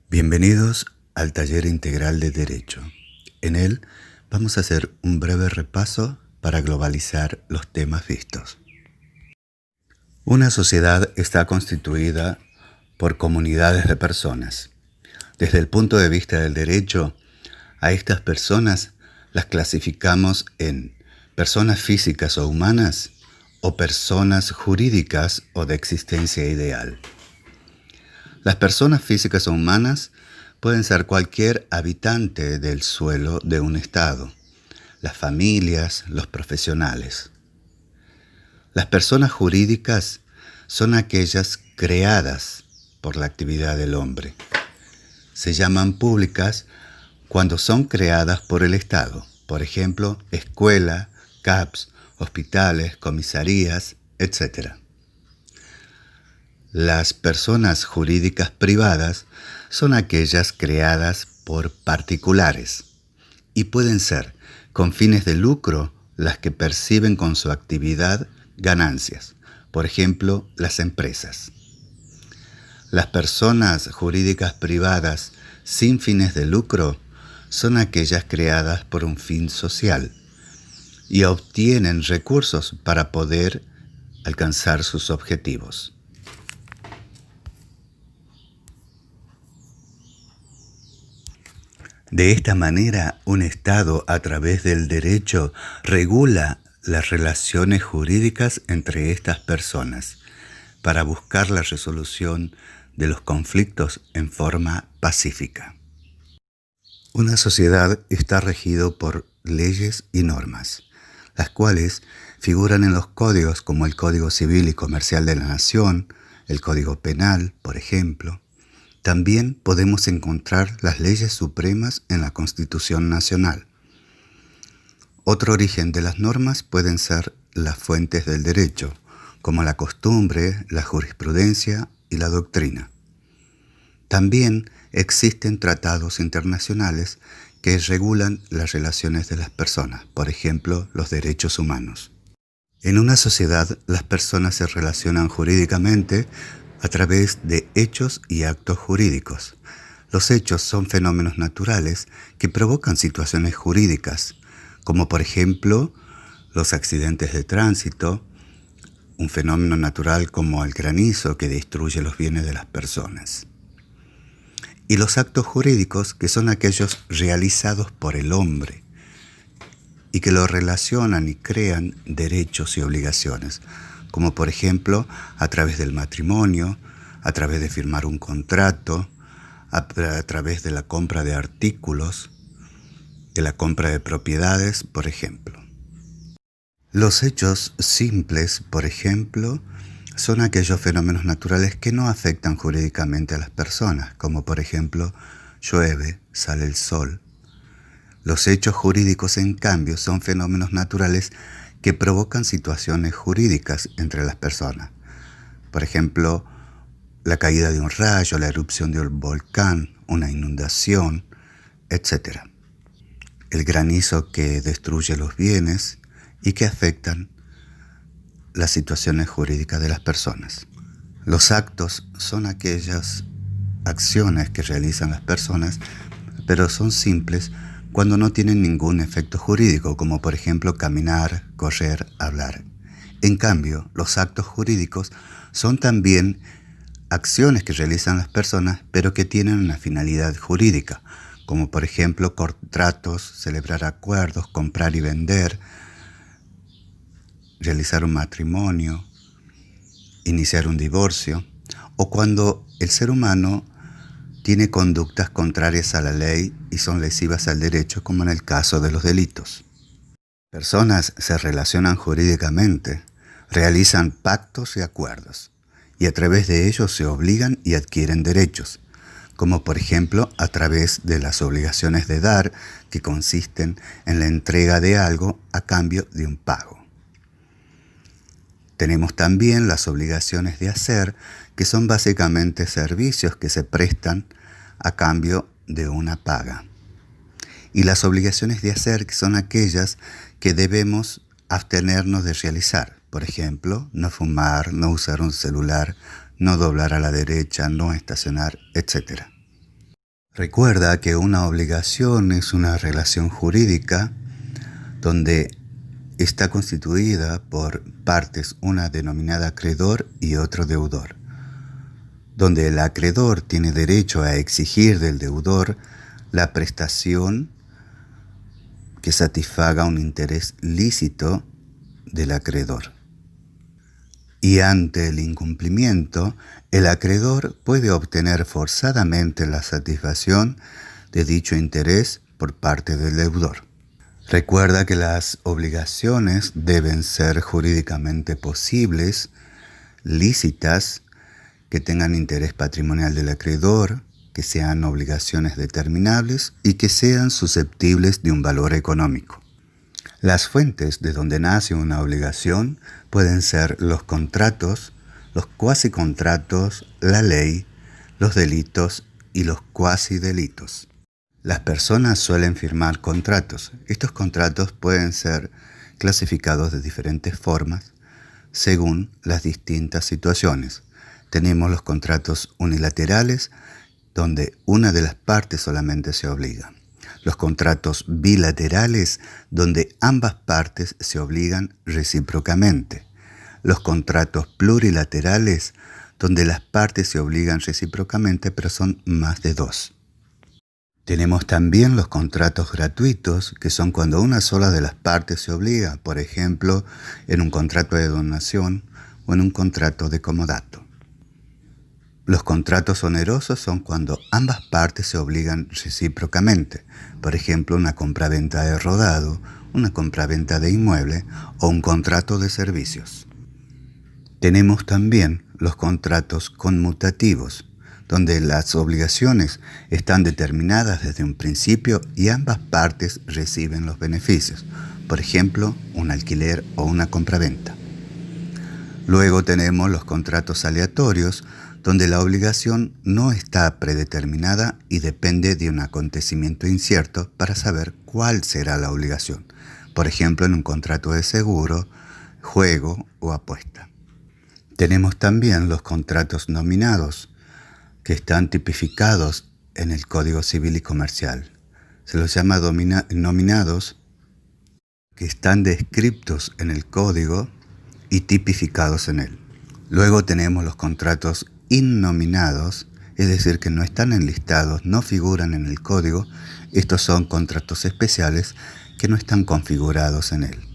Bienvenidos al Taller Integral de Derecho. En él vamos a hacer un breve repaso para globalizar los temas vistos. Una sociedad está constituida por comunidades de personas. Desde el punto de vista del derecho, a estas personas las clasificamos en personas físicas o humanas o personas jurídicas o de existencia ideal. Las personas físicas o humanas pueden ser cualquier habitante del suelo de un estado, las familias, los profesionales. Las personas jurídicas son aquellas creadas por la actividad del hombre. Se llaman públicas cuando son creadas por el Estado, por ejemplo, escuela, CAPS, hospitales, comisarías, etc. Las personas jurídicas privadas son aquellas creadas por particulares y pueden ser con fines de lucro las que perciben con su actividad ganancias, por ejemplo, las empresas. Las personas jurídicas privadas sin fines de lucro son aquellas creadas por un fin social y obtienen recursos para poder alcanzar sus objetivos. De esta manera, un Estado, a través del derecho, regula las relaciones jurídicas entre estas personas para buscar la resolución de los conflictos en forma pacífica. Una sociedad está regido por leyes y normas, las cuales figuran en los códigos como el Código Civil y Comercial de la Nación, el Código Penal, por ejemplo. También podemos encontrar las leyes supremas en la Constitución Nacional. Otro origen de las normas pueden ser las fuentes del derecho, como la costumbre, la jurisprudencia y la doctrina. También existen tratados internacionales que regulan las relaciones de las personas, por ejemplo, los derechos humanos. En una sociedad, las personas se relacionan jurídicamente a través de hechos y actos jurídicos. Los hechos son fenómenos naturales que provocan situaciones jurídicas, como por ejemplo los accidentes de tránsito, un fenómeno natural como el granizo que destruye los bienes de las personas. Y los actos jurídicos, que son aquellos realizados por el hombre y que lo relacionan y crean derechos y obligaciones, como por ejemplo a través del matrimonio, a través de firmar un contrato, a través de la compra de artículos, de la compra de propiedades, por ejemplo. Los hechos simples, por ejemplo, son aquellos fenómenos naturales que no afectan jurídicamente a las personas, como por ejemplo llueve, sale el sol. Los hechos jurídicos, en cambio, son fenómenos naturales que provocan situaciones jurídicas entre las personas. Por ejemplo, la caída de un rayo, la erupción de un volcán, una inundación, etc. El granizo que destruye los bienes y que afectan las situaciones jurídicas de las personas. Los actos son aquellas acciones que realizan las personas, pero son simples cuando no tienen ningún efecto jurídico, como por ejemplo caminar, correr, hablar. En cambio, los actos jurídicos son también acciones que realizan las personas, pero que tienen una finalidad jurídica, como por ejemplo contratos, celebrar acuerdos, comprar y vender, realizar un matrimonio, iniciar un divorcio, o cuando el ser humano tiene conductas contrarias a la ley y son lesivas al derecho, como en el caso de los delitos. Personas se relacionan jurídicamente, realizan pactos y acuerdos, y a través de ellos se obligan y adquieren derechos, como por ejemplo a través de las obligaciones de dar, que consisten en la entrega de algo a cambio de un pago. Tenemos también las obligaciones de hacer, que son básicamente servicios que se prestan a cambio de una paga. Y las obligaciones de hacer, que son aquellas que debemos abstenernos de realizar. Por ejemplo, no fumar, no usar un celular, no doblar a la derecha, no estacionar, etc. Recuerda que una obligación es una relación jurídica donde está constituida por partes, una denominada acreedor y otro deudor, donde el acreedor tiene derecho a exigir del deudor la prestación que satisfaga un interés lícito del acreedor. Y ante el incumplimiento, el acreedor puede obtener forzadamente la satisfacción de dicho interés por parte del deudor. Recuerda que las obligaciones deben ser jurídicamente posibles, lícitas, que tengan interés patrimonial del acreedor, que sean obligaciones determinables y que sean susceptibles de un valor económico. Las fuentes de donde nace una obligación pueden ser los contratos, los cuasicontratos, la ley, los delitos y los cuasidelitos. Las personas suelen firmar contratos. Estos contratos pueden ser clasificados de diferentes formas según las distintas situaciones. Tenemos los contratos unilaterales, donde una de las partes solamente se obliga. Los contratos bilaterales, donde ambas partes se obligan recíprocamente. Los contratos plurilaterales, donde las partes se obligan recíprocamente, pero son más de dos. Tenemos también los contratos gratuitos, que son cuando una sola de las partes se obliga, por ejemplo, en un contrato de donación o en un contrato de comodato. Los contratos onerosos son cuando ambas partes se obligan recíprocamente, por ejemplo, una compraventa de rodado, una compraventa de inmueble o un contrato de servicios. Tenemos también los contratos conmutativos, donde las obligaciones están determinadas desde un principio y ambas partes reciben los beneficios, por ejemplo, un alquiler o una compraventa. Luego tenemos los contratos aleatorios, donde la obligación no está predeterminada y depende de un acontecimiento incierto para saber cuál será la obligación, por ejemplo, en un contrato de seguro, juego o apuesta. Tenemos también los contratos nominados, que están tipificados en el Código Civil y Comercial. Se los llama nominados, que están descriptos en el Código y tipificados en él. Luego tenemos los contratos innominados, es decir, que no están enlistados, no figuran en el Código. Estos son contratos especiales que no están configurados en él.